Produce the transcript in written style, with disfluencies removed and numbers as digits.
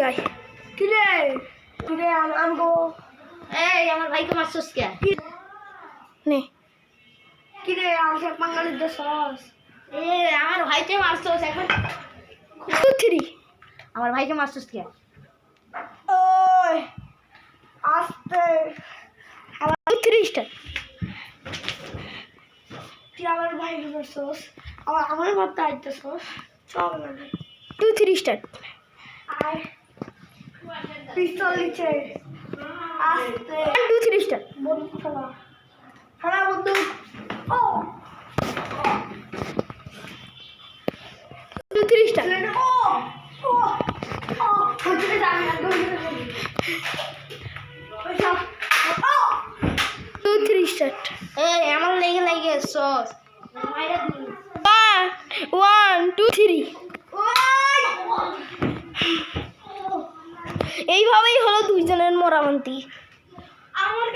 আয় কিরে কিরে আমগো এই আমার ভাইকে মারছস কে নে কিরে আমাকে বাঙালির দেশস আমার ভাইকে মারছস এখন 2 3 আমার ভাইকে মারছস কে ওই আস্তে আমার 3 স্টার তুই আমার ভাইকে মারছস আমার মারতে আইতেছস চল 2 3 স্টার আয় পিস্তল নিচে আস্তে 2 3 স্টার বন্দুক ফেলা ফেলা বন্দুক ও 2 3 স্টার ও ও ও হচ্ছে জানি না ও 2 3 স্টার এই আমার লেগে সস মাইরা দি 1 2 3 এইভাবেই হলো দুইজনের মরামন্তি আমার